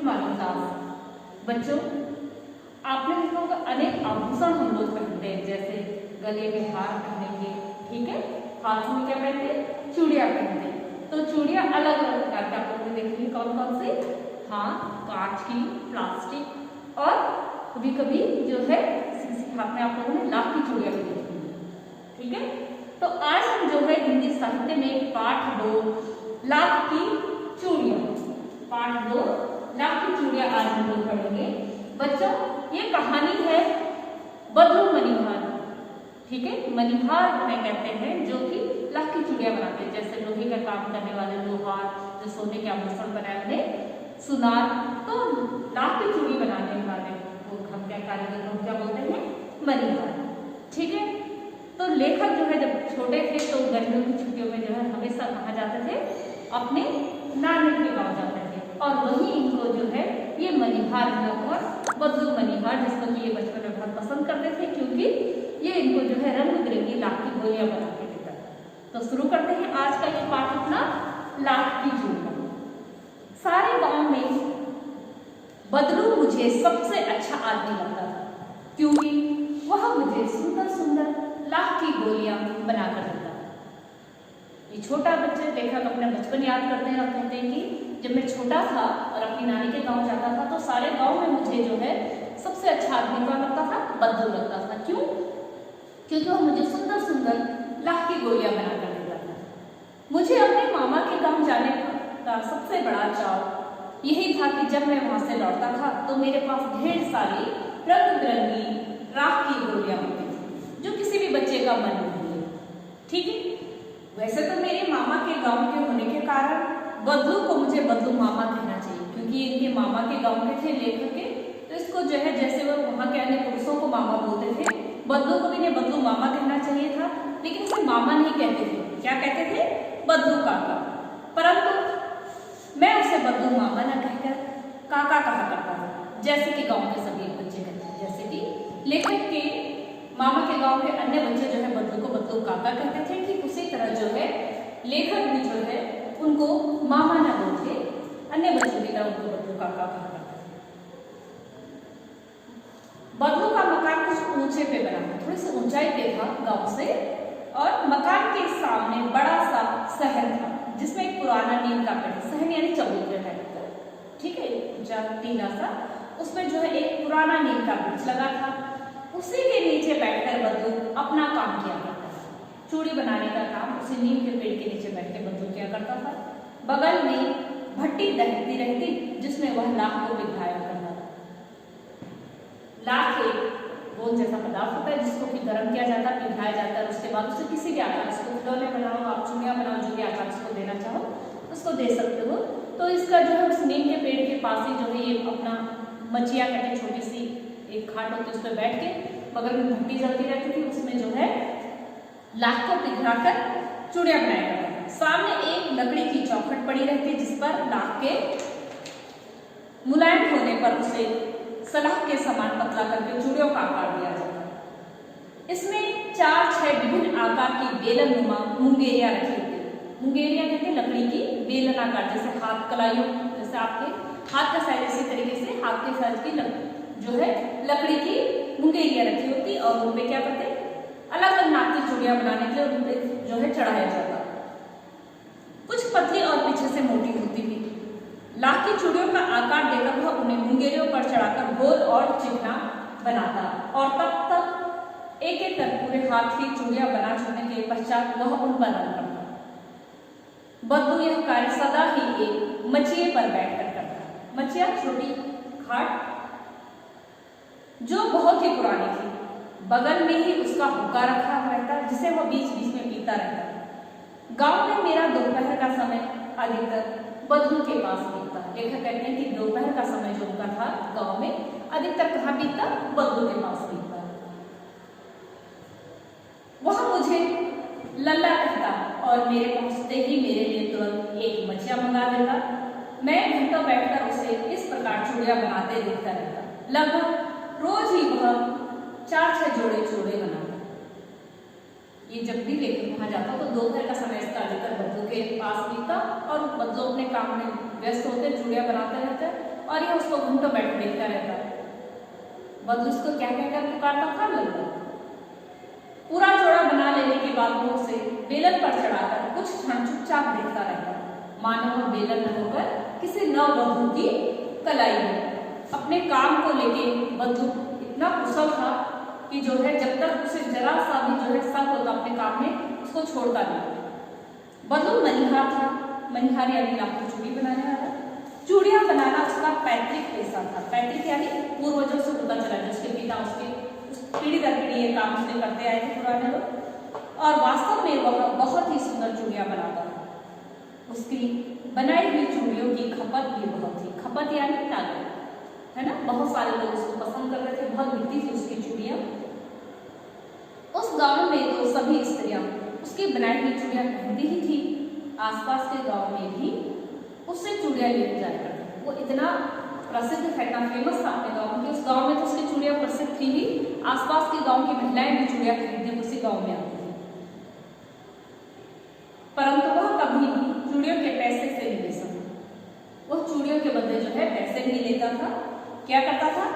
Morning class. बच्चों, आपने देखा होगा अनेक आभूषण हम लोग पहनते हैं, जैसे गले में हार पहनेंगे, ठीक है, हाथों में क्या पहनते हैं, चूड़ियां पहनते हैं। तो चूड़ियां अलग अलग प्रकार के आप लोगों ने देखी, कौन कौन सी? हाँ, कांच की, प्लास्टिक और कभी कभी जो है किसी हाथ में आप लोगों ने लाख की चूड़ियां भी देखी, ठीक है। तो आज हम जो है हिंदी साहित्य में पाठ 2 लाख की चूड़ियां, पाठ 2 लाख की चूड़ियां आज हम लोग पढ़ेंगे। बच्चों, ये कहानी है बदलू मनिहार, ठीक है। मनिहार उन्हें कहते हैं जो कि लाख की चूड़ियां बनाते हैं, जैसे लोहे का काम करने वाले लोहार, जो सोने के आभूषण बनाए उन्हें सुनार। तो लाख की चूड़ी बनाने वाले को हम क्या कारीगर को क्या बोलते हैं? मनिहार, ठीक है। तो लेखक जो है जब छोटे थे तो गर्मियों की छुट्टियों में जो है हमेशा कहाँ जाते थे? अपने नानी के गाँव जाते थे, और वहीं इनको जो है ये मनिहार और बदलू मनिहार, जिसको कि ये बचपन में बहुत पसंद करते थे, क्योंकि ये इनको जो है रंग बिरंगी लाख की गोलियां बना के देता है। तो शुरू करते हैं आज का ये पाठ अपना, लाख की चूड़ियां। सारे गांव में बदलू मुझे सबसे अच्छा आदमी लगता था, क्योंकि वह मुझे सुंदर सुंदर लाख की गोलियां बनाकर देता। ये छोटा बच्चे लेखक अपना बचपन याद करते हैं और कहते हैं कि जब मैं छोटा था और अपनी नानी के गांव जाता था तो सारे गांव में मुझे जो है सबसे अच्छा आदमी कौन लगता था? बदलू लगता था। क्यों? क्योंकि वह मुझे सुंदर सुंदर लाख की गोलियां बनाकर देता था। मुझे अपने मामा के गांव जाने का सबसे बड़ा चाव यही था कि जब मैं वहां से लौटता था तो मेरे पास ढेर सारी रंग बिरंगी लाख की गोलियां होती थी, जो किसी भी बच्चे का मन नहीं है, ठीक है। वैसे तो मेरे मामा के गांव के होने के कारण बदलू को मुझे बदलू मामा कहना चाहिए, क्योंकि इनके मामा के गांव के थे लेखक के, तो इसको जो है जैसे वो वहां के अन्य पुरुषों को मामा बोलते थे, बदलू को भी इन्हें बदलू मामा कहना चाहिए था, लेकिन इसे मामा नहीं कहते थे, क्या कहते थे? बदलू काका। परंतु मैं उसे बदलू मामा न कहकर काका कहा करता था, जैसे कि गाँव के सभी बच्चे कहते हैं। जैसे कि लेखक के मामा के गाँव के अन्य बच्चे जो है बदलू को बदलू काका कहते थे, ठीक उसी तरह जो है लेखक भी जो है उनको मामा ना बोलते, अन्य बच्चों की तरह उनको बदलू काका कहा करते थे। बदलू का मकान कुछ ऊंचे पे बना है, थोड़ी सी ऊंचाई पे था गांव से, और मकान के सामने बड़ा सा शहर था, जिसमें एक पुराना नीम का पेड़, शहर यानी चबूतरा टाइप का, ठीक है, ऊंचा टीला सा, उसमें जो है एक पुराना नीम का वृक्ष लगा था। उसी के नीचे बैठकर बदलू अपना काम किया करता था, चूड़ी बनाने का काम उसी नीम के पेड़ के नीचे बैठ के बदलू किया करता था। बगल में भट्टी दहकती रहती, जिसमें वह लाख को पिघलाया करता था। लाख एक गोल जैसा पदार्थ होता है जिसको कि गर्म किया जाता है, पिघलाया जाता है, उसके बाद उसे किसी भी आकार, उसको खिलौने बनाओ, आप चूड़ियां बनाओ, जो भी आकार उसको देना चाहो उसको दे सकते हो। तो इसका जो है उस नीम के पेड़ के पास ही जो है ये अपना मचिया कहते, छोटी सी एक खाट होती है, उस पर बैठ के बगल में भट्टी जलती रहती थी, उसमें जो है लाख को पिघलाकर चूड़ियां बनाया करता था। सामने एक लकड़ी की चौखट पड़ी रहती है, जिस पर लाख के मुलायम होने पर उसे सलाख के समान पतला करके चूड़ियों का आकार दिया जाता है। इसमें 4-6 विभिन्न आकार की बेलनुमा मुंगेरियां रखी होती है। मुंगेरियां कहते हैं लकड़ी की बेलन आकार, जैसे हाथ कलाइयों, जैसे आपके हाथ का साइज, इसी तरीके से हाथ के साइज की जो है लकड़ी की मुंगेरियां रखी होती, और उनपे क्या करते, अलग अलग नाप की चूड़ियां बनाने के लिए जो है चढ़ाया जाता। कुछ पतली और पीछे से मोटी होती थी। लाख की चूड़ियों का आकार देकर वह उन्हें मुंगेरियों पर चढ़ाकर गोल और चिकना बनाता, और तब तक एक एक कर पूरे हाथ की चूड़ियां बना चुकने के पश्चात वह उन पर रंग करता। बदलू यह कार्य सदा ही एक मचिए पर बैठकर करता। मचिया छोटी खाट जो बहुत ही पुरानी थी, बगल में ही उसका हुक्का रखा रहता, जिसे वह बीच बीच में पीता रहता। गांव में मेरा दोपहर का समय अधिकतर बदलू के पास बीतता। लेखक कहते हैं कि दोपहर का समय जो उनका था गांव में अधिकतर कहाँ बीतता? बदलू के पास बीतता। वह मुझे लल्ला कहता और मेरे पहुंचते ही मेरे लिए तुरंत एक मचिया मंगा देता। मैं घंटों बैठकर उसे इस प्रकार चूड़ियां बनाते देखता रहता। लगभग रोज ही वह 4-6 जोड़े चूड़े बनाता। ये जब भी लेखक वहां जाता तो दोपहर का समय इसका अधिकतर बदलू के पास बीतता, और बदलू अपने काम में व्यस्त होते, चूड़ियां बनाते रहते, और ये उसको घंटों बैठ देखता रहता है। बदलू उसको क्या कहकर पुकारता था लल्लू। पूरा जोड़ा बना लेने के बाद वो उसे बेलन पर चढ़ाकर कुछ क्षण चुपचाप देखता रहता, मानो वो बेलन न होकर किसी नववधू की कलाई है। अपने काम को लेके बदलू इतना कुशल था कि जो है जब तक उसे जरा सा भी जो है शक होता अपने काम में, उसको छोड़ता नहीं। बदलू मनिहार था, मनिहार यानी लाख की चूड़ी बनाने वाला। चूड़ियां बनाना उसका पैतृक पेशा था। पैतृक यानी पूर्वजों से होता चला, जिसके पिता उसके पीढ़ी दर पीढ़ी ये काम उसने करते आए थे पुराने लोग। और वास्तव में वह बहुत ही सुंदर चूड़ियां बनाता था। उसकी बनाई हुई चूड़ियों की खपत भी बहुत थी। खपत यानी लागत, है ना। बहुत सारे लोग उसको पसंद कर रहे थे, बहुत मिलती थी उसकी चूड़ियां। उस गांव में तो सभी स्त्रियां उसकी बनाई हुई चूड़ियां पहनती ही थी। आसपास के गांव में भी उससे चूड़ियां लेकर जाया करते। वो इतना प्रसिद्ध है, इतना फेमस था अपने गांव में। उस गांव में तो उसकी चूड़ियां प्रसिद्ध थी ही, आसपास के गांव की महिलाएं भी चूड़ियां खरीदने उसी गांव में आती थी। परंतु वह कभी भी चूड़ियों के पैसे से नहीं ले सकता। वो चूड़ियों के बदले जो है पैसे नहीं लेता था। क्या करता था?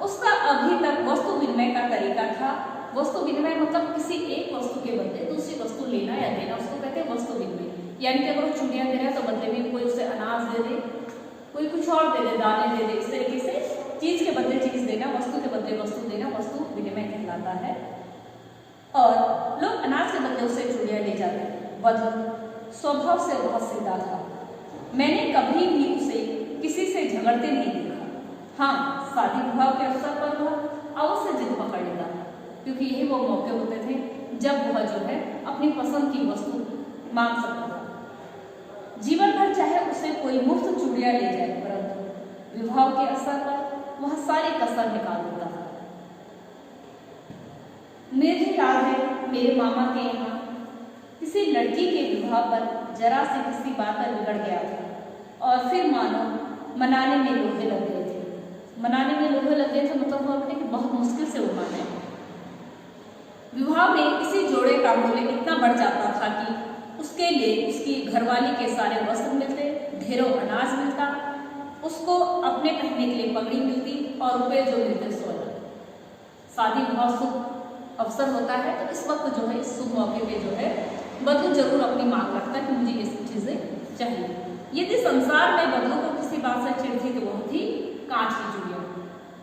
उसका अभी तक वस्तु विनिमय का तरीका था। वस्तु विनिमय मतलब किसी एक वस्तु के बदले दूसरी वस्तु लेना या देना, उसको कहते हैं वस्तु विनिमय। यानी कि अगर वो चूड़ियां दे रहा है तो बदले में कोई उसे अनाज दे दे, कोई कुछ और दे दे, दाने दे दे। इस तरीके से चीज के बदले चीज देना, वस्तु के बदले वस्तु देना वस्तु विनिमय कहलाता है। और लोग अनाज के बदले उसे चूड़ियां ले जाते। बदलू स्वभाव से बहुत सीधा था। मैंने कभी भी उसे किसी से झगड़ते नहीं देखा। हाँ, शादी विवाह के अवसर पर वह अवश्य जिद पकड़ लेता, क्योंकि यही वो मौके होते थे जब वह जो है अपनी पसंद की वस्तु मांग सकता था। जीवन भर चाहे उसे कोई मुफ्त चूड़ियां ले जाए, परंतु विवाह के अवसर पर वह सारी कसर निकाल देता था। मुझे याद है मेरे मामा के यहाँ किसी लड़की के विवाह पर जरा से किसी बात पर बिगड़ गया था और फिर मानो मनाने में लोहे लग गए थे। मनाने में लोहे लग गए थे मतलब वो अपने बहुत मुश्किल से वो माने। विवाह में किसी जोड़े का मूल्य इतना बढ़ जाता था कि उसके लिए उसकी घरवाली के सारे वस्त्र मिलते, ढेरों अनाज मिलता, उसको अपने पहनने के लिए पगड़ी मिलती और रुपए जो मिलते सो अलग। शादी विवाह शुभ अवसर होता है तो इस वक्त जो है इस शुभ मौके पे जो है बदलू जरूर अपनी मांग रखता है कि मुझे ये सब चीजें चाहिए। यदि संसार में बदलू को किसी बात से चिढ़ थी तो वह थी कांच की चूड़ियां।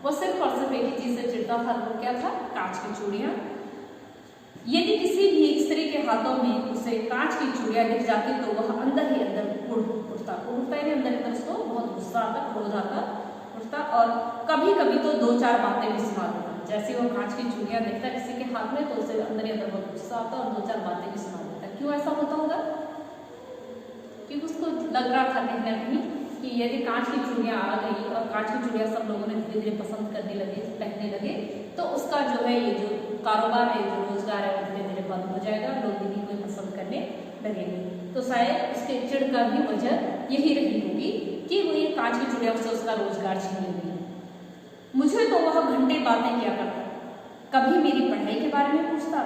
वो सिर्फ और सिर्फ एक ही चीज से चिढ़ता था, वो क्या था? कांच की चूड़ियां। यदि किसी भी स्त्री के हाथों में उसे कांच की चूड़ियां दिख जाती तो वह अंदर ही अंदर उठता यानी अंदर अंदर उसको बहुत गुस्सा आता, क्रोध आता, उठता और कभी कभी तो दो चार बातें भी सुना देता। जैसे वो कांच की चूड़ियां देखता किसी के हाथ में तो उसे अंदर ही अंदर बहुत गुस्सा आता और दो चार बातें भी सुना देता। क्यों ऐसा होता होगा? क्योंकि उसको लग रहा था कहीं ना कहीं कि यदि कांच की चूड़ियां आ गई और कांच की चूड़ियां सब लोगों ने धीरे धीरे पसंद करने लगे, पहनने लगे, तो उसका जो है ये जो कारोबार है, जो रोजगार है, वो धीरे धीरे बंद हो जाएगा, लोग इन्हीं को पसंद करने लगेंगे। तो शायद उसके चिढ़ का भी वजह यही रही होगी कि वो ये कांच की चूड़ियां से उसका रोजगार छीन लेंगी। मुझे तो वह घंटे बातें किया करता, कभी मेरी पढ़ाई के बारे में पूछता,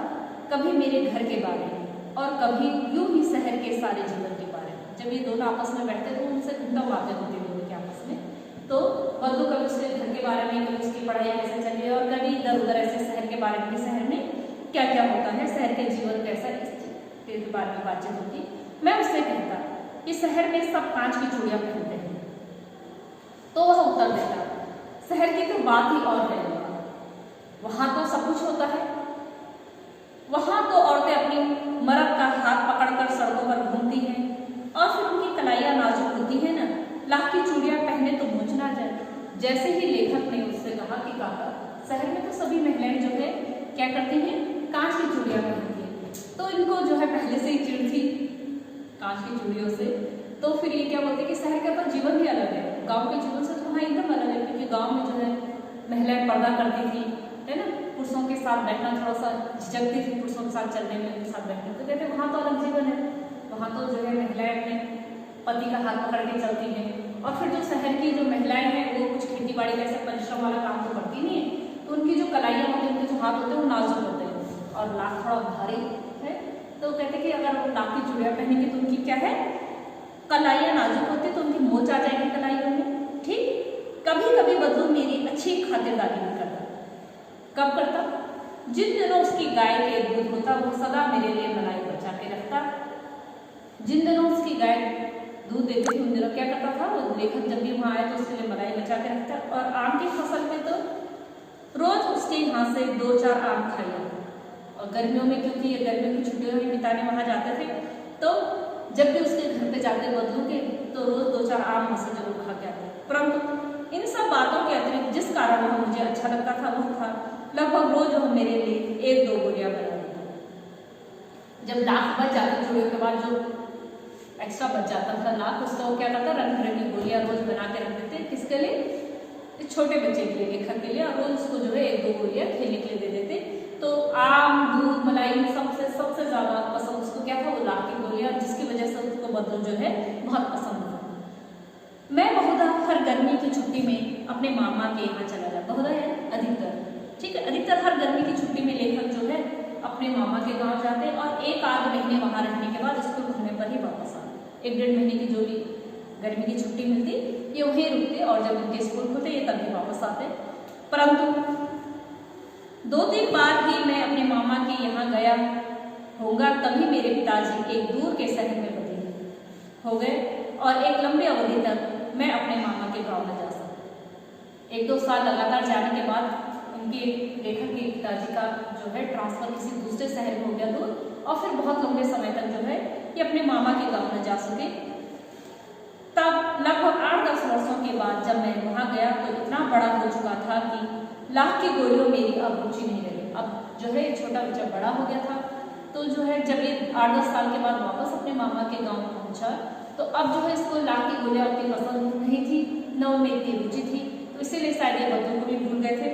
कभी मेरे घर के बारे में और कभी यूं ही शहर के सारे जीवन के बारे में। जब ये दोनों आपस में बैठते तो उनसे घंटों बातें होती दोनों के आपस में। तो बदलू कभी उसके घर के बारे में, कभी उसकी पढ़ाई कैसे चल रही है और कभी इधर उधर ऐसे शहर के बारे में, शहर में क्या क्या होता है, शहर के जीवन कैसा, इसके बारे में बातचीत होती। मैं उससे कहता कि शहर में सब कांच की चूड़ियां पहनते हैं, तो वह उत्तर देता शहर की तो बात ही और है, वहां तो सब कुछ होता है, वहां तो औरतें अपनी मर्द का हाथ पकड़कर सड़कों पर घूमती हैं और फिर उनकी कलाइयां नाजुक होती है ना, लाख की चूड़ियां पहने तो मुझ ना जाए। जैसे ही लेखक ने उससे कहा कि काका शहर में तो सभी महिलाएं जो है क्या करती हैं, कांच की चूड़ियां पहनती हैं, तो इनको जो है पहले से ही चिढ़ थी कांच की चूड़ियों से। तो फिर ये क्या बोलते कि शहर का तो जीवन भी अलग है, गाँव के जीवन से तो वहाँ एकदम अलग है, क्योंकि गाँव में जो है महिलाएं पर्दा करती थी, है ना, पुरुषों के साथ बैठना थोड़ा सा झिझकती थी, पुरुषों के साथ चलने में, उनके साथ बैठने। तो कहते वहाँ तो अलग जीवन है, वहाँ तो जो है महिलाएं अपने पति का हाथ पकड़ के चलती हैं। और फिर जो शहर की जो महिलाएं हैं वो कुछ खेती बाड़ी का ऐसा परिश्रम वाला काम तो करती नहीं है, तो उनकी जो कलाइयाँ होती हैं, उनके जो हाथ होते हैं वो नाजुक होते हैं और लाख थोड़ा भारी है। तो कहते कि अगर वो लाख की चूड़ियाँ पहनेंगे तो उनकी क्या है, कलाइयाँ नाजुक होती है, तो उनकी मोच आ जाएगी कलाइयों में, ठीक। कभी बदलू मेरी अच्छी खातिरदारी नहीं करता। कब करता? जिन दिनों उसकी गाय के दूध होता वो सदा मेरे लिए मलाई बचा के रखता। जिन दिनों उसकी गाय दूध देती थी उन दिनों क्या करता था वो लेखक जब भी वहाँ आए तो उसके लिए मलाई बचा के रखता। और आम की फसल में तो रोज उसके यहाँ से 2-4 आम खाया। और गर्मियों में क्योंकि गर्मियों की छुट्टियों में बिताने वहाँ जाते थे तो जब भी उसके घर पे जाते बदलू के तो रोज 2-4 आम वहाँ से जरूर खा के आते। परंतु इन सब बातों के अतिरिक्त जिस कारण वह मुझे अच्छा लगता था वह था लगभग रोज वह मेरे लिए 1-2 गोलियां बना देता। जब लाख बच जाते चूड़ियों के बाद जो एक्स्ट्रा बच जाता था लाख उसका वो क्या करता रंग बिरंगी गोलियां रोज बना के रख देते। किसके लिए? इस छोटे बच्चे के लिए, लेखक के लिए। और रोज उसको जो है 1-2 गोलियां खेलने के लिए दे देते। तो आम दूध मलाई सबसे ज्यादा पसंद उसको क्या था वो लाख की गोलियां, जिसकी वजह से उसको बदलू जो है बहुत पसंद था। मैं बहुधा हर गर्मी की छुट्टी में अपने मामा के यहाँ चला जाता। बहुधा है अधिकतर, ठीक है, अधिकतर हर गर्मी की छुट्टी में लेखक जो है अपने मामा के गांव जाते और 1-8 महीने वहां रहने के बाद स्कूल खुलने पर ही वापस आते। 1-1.5 महीने की जो भी गर्मी की छुट्टी मिलती ये वहीं रुकते और जब उनके स्कूल खुलते ये तभी वापस आते। परंतु 2-3 बार ही मैं अपने मामा के यहाँ गया होगा तभी मेरे पिताजी एक दूर के शहर में बदले हो गए और एक लंबी अवधि तक मैं अपने मामा के गांव में जा सका। 1-2 साल लगातार जाने के बाद उनके लेखक के पिताजी का जो है ट्रांसफर किसी दूसरे शहर में हो गया दूर और फिर बहुत लंबे समय तक जो है ये अपने मामा के गांव में जा सके। तब लगभग 8-10 वर्षों के बाद जब मैं वहां गया तो इतना बड़ा हो चुका था कि लाख की गोलियों मेरी अब रुचि नहीं रही। अब जो है छोटा बच्चा बड़ा हो गया था तो जो है जब ये 8-10 साल के बाद वापस अपने मामा के गांव पहुंचा तो अब जो है इसको लाख की गोलियां उतनी पसंद नहीं थी, न उनमें इतनी रुचि थी, तो इसीलिए शायद ये बच्चों को भी भूल गए थे।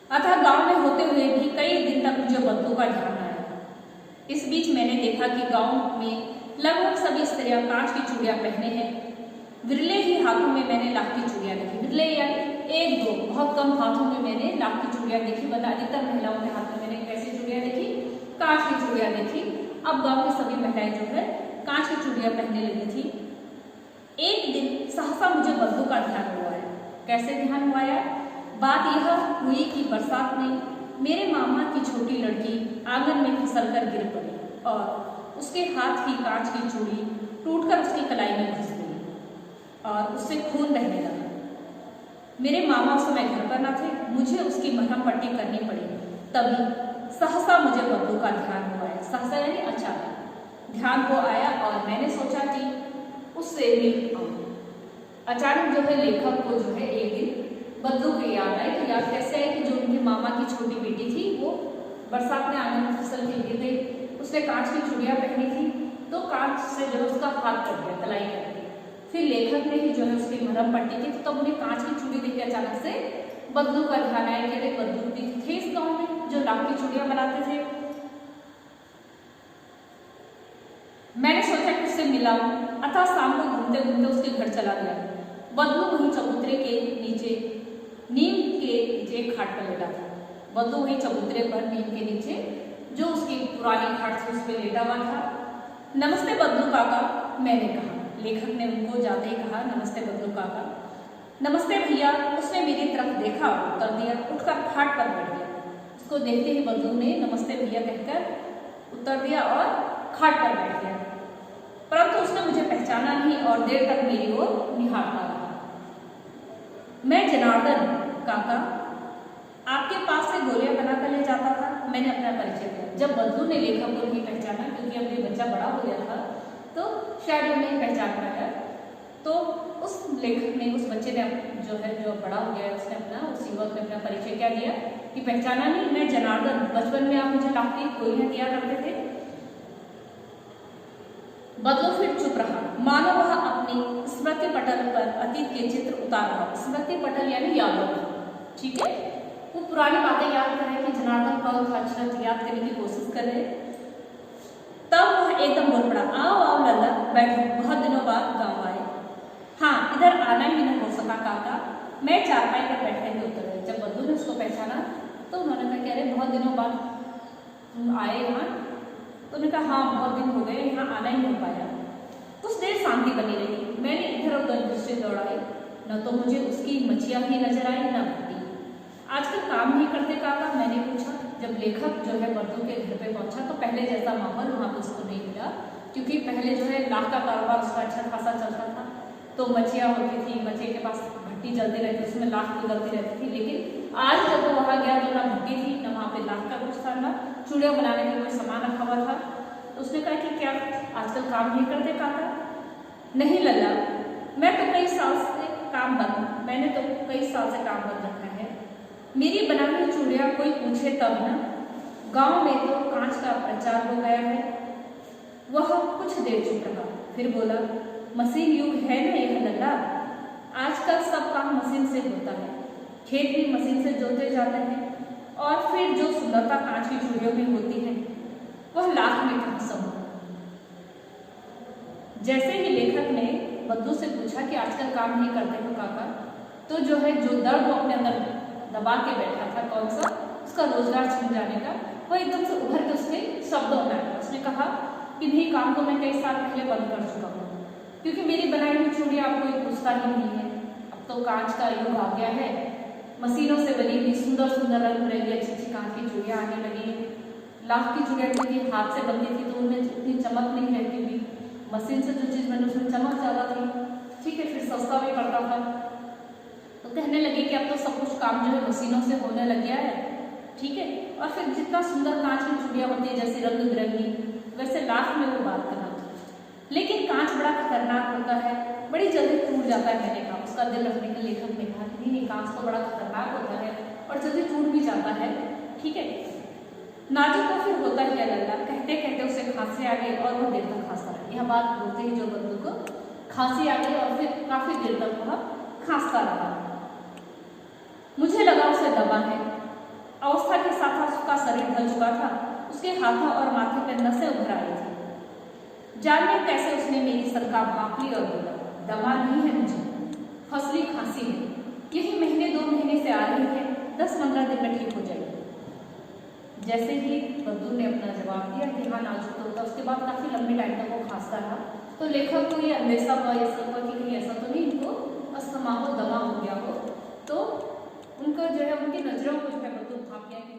अतः गांव में होते हुए भी कई दिन तक मुझे बद्दू का ध्यान आया। इस बीच मैंने देखा कि गांव में लगभग सभी स्त्रियां कांच की चूड़ियां पहने हैं। विरले ही हाथों में मैंने लाख की चूड़ियां देखी। विरले यानी 1-2 बहुत कम हाथों में मैंने लाख की चूड़ियां देखी। वरना अधिकतर महिलाओं के हाथ में मैंने कैसी चूड़ियां देखी? कांच की चूड़ियां देखी। अब गांव की सभी महिलाएं जो है कांच की चूड़ियां पहनने लगी थी। एक दिन सहसा मुझे बद्दू का ध्यान हुआ है। कैसे ध्यान हुआ यार? बात यह हुई कि बरसात में मेरे मामा की छोटी लड़की आंगन में फिसलकर गिर पड़ी और उसके हाथ की कांच की चूड़ी टूटकर उसकी कलाई में घुस गई और उससे खून बहने लगा। मेरे मामा उस समय घर पर न थे, मुझे उसकी मरहम पट्टी करनी पड़ी। तभी सहसा मुझे बद्दू का ध्यान हुआ है। सहसा यानी अचानक ध्यान को आया और मैंने सोचा कि उससे मिल आऊं। अचानक जो है लेखक को जो है एक दिन बद्दू की याद आई। तो याद कैसे आई कि जो उनके मामा की छोटी बेटी थी वो बरसात में आंगन में फिसल के गिर गई। उसने कांच की चूड़ियां पहनी थी तो कांच से जो है उसका हाथ कट गया, कलाई कट गई। फिर लेखक ने ही जो है उसकी मरहम पट्टी की। तो तब उन्हें कांच की चूड़ी देख के अचानक से बद्दू का ध्यान आया कि बद्दू भी थे इस गाँव में जो लाख की चूड़ियां बनाते थे। मैंने सोचा कि उससे मिलाऊं, अतः शाम को घूमते घूमते उसके घर चला गया। बद्दू वहीं चबूतरे के नीचे नीम के नीचे खाट पर लेटा था। बद्दू वहीं चबूतरे पर नीम के नीचे जो उसकी पुरानी खाट थी उस पर लेटा हुआ था। नमस्ते बद्दू काका, मैंने कहा। लेखक ने उनको जाते ही कहा नमस्ते बद्दू काका। नमस्ते भैया, उसने मेरी तरफ देखा और उत्तर दिया। उठकर खाट पर बैठ गया। उसको देखते ही बद्दू ने नमस्ते भैया कहकर उत्तर दिया और खाट पर बैठ गया। परंतु उसने मुझे पहचाना नहीं और देर तक मेरी ओर निहारता रहा। मैं जनार्दन काका, आपके पास से गोलियां बनाकर ले जाता था, मैंने अपना परिचय दिया। जब बद्दू ने लेखक को नहीं पहचाना क्योंकि अब ये बच्चा बड़ा हो गया था तो शायद उन्हें पहचान पाया। तो उस लेखक ने उस बच्चे ने जो है जो बड़ा हो गया उसने अपना उस युवक ने अपना परिचय क्या दिया कि पहचाना नहीं, मैं जनार्दन, बचपन में आप मुझे लाख की गोलियां दिया करते थे। बद्दू फिर चुप रहा, मानो वह अपनी स्मृति पटल पर अतीत के चित्र उतार रहा। स्मृति पटल यानी यादों, ठीक है, वो पुरानी बातें याद कर रहे कि जनार्दन कौन था, अक्षर याद करने की कोशिश कर रहे। तब वह एकदम बोल पड़ा, आओ आओ लल्ला, बैठो, बहुत दिनों बाद गांव आए। हाँ, इधर आना ही नहीं हो सका काका, मैं चारपाई पर बैठे हुए उतर गए। जब बद्दू ने उसको पहचाना तो उन्होंने कहा कह रहे बहुत दिनों बाद तुम आए यहाँ। तो उन्होंने कहा हाँ बहुत दिन हो गए, यहाँ आना ही नहीं हो पाया। कुछ देर शांति बनी रही। मैंने इधर उधर दृष्टि दौड़ाई, न तो मुझे उसकी मछिया ही नजर आई न भट्टी। आजकल काम नहीं करते काका, मैंने पूछा। जब लेखक जो है बद्दू के घर पे पहुंचा तो पहले जैसा माहौल वहाँ पे उसको नहीं मिला, क्योंकि पहले जो है लाख का कारोबार उसका अच्छा खासा चलता था। तो मछिया होती थी, मछिया के पास भट्टी जलती रहती, उसमें लाख निकलती रहती थी। लेकिन आज जब वो वहाँ गया तो ना भट्टी थी, न वहाँ पे लाख का कुछ था, ना चूड़ियाँ बनाने का कोई सामान रखा हुआ था। तो उसने कहा कि क्या आजकल काम नहीं करते काका? नहीं लल्ला, मैंने तो कई साल से काम बंद रखा है। मेरी बनाई हुई चूड़ियाँ कोई पूछे तब ना। गांव में तो कांच का प्रचार हो गया है। वह कुछ देर चुप रहा, फिर बोला, मशीन युग है ना यह लल्ला। आजकल सब काम मशीन से होता है, खेत भी मशीन से जोते जाते हैं, और फिर जो सुंदरता कांच की चूड़ियों में होती है वह लाख में कहाँ संभव। जैसे ही लेखक ने बद्दू से पूछा कि आजकल काम नहीं करते हो काका, तो जो दर्द वो अपने अंदर दबा के बैठा था, कौन सा, उसका रोजगार छिन जाने का, वो एकदम से उभर के उसके शब्दों में आया। उसने कहा कि नहीं, काम तो मैं कई साल पहले बंद कर चुका हूँ, क्योंकि मेरी बनाई हुई चूड़ियाँ अब कोई पूछता ही नहीं है। अब तो कांच का युग आ गया है, मशीनों से बनी हुई सुंदर सुंदर रंग बिरंगी अच्छी अच्छी कांच की चूड़ियाँ आने लगी हैं। लाख की चूड़ियाँ क्योंकि हाथ से बनती थी तो उनमें उतनी चमक नहीं रहती थी, मशीन से जो चीज़ बनी उसमें चमक ज़्यादा थी, ठीक है, फिर सस्ता भी पड़ता था। तो कहने लगे कि अब तो सब कुछ काम जो है मशीनों से होने लग गया है, ठीक है, और फिर जितना सुंदर कांच की चूड़ियाँ होती है जैसी रंग बिरंगी, वैसे लाख में वो बात करा। लेकिन कांच बड़ा खतरनाक होता है, बड़ी जल्दी टूट जाता है। मैंने कहा, उसका दिल रखने के लेखक ने कहा कि नहीं, कांच तो बड़ा खतरनाक होता है और जल्दी टूट भी जाता है, ठीक है। नाजुक तो फिर होता ही है लल्ला। कहते कहते उसे खांसी आ गई और वो देर तक खांसता रहा। यह बात बोलते ही जो बद्दू को खांसी आ गई और फिर काफी देर तक वह खांसता रहा। मुझे लगा उसे दमा है। अवस्था के साथ उसका शरीर ढल चुका था, उसके हाथों और माथे पर नसें उभर आई थी। जाने कैसे उसने मेरी शंका भांप ली और बोला, दमा नहीं है मुझे, फसली खांसी है, यही महीने 2 महीने से आ रही है, 10-15 दिन में ठीक हो जाएगी। जैसे ही बद्दू ने अपना जवाब दिया कि हाँ नाजुक तो होता, उसके बाद काफी लंबे टाइम तक वो खांसता रहा। तो लेखक को ये अंदेशा हुआ कि कहीं ऐसा तो नहीं इनको अस्थमा हो, दमा हो गया हो। तो उनको जो है उनकी नजरों को जो है बद्दू भाप गया कि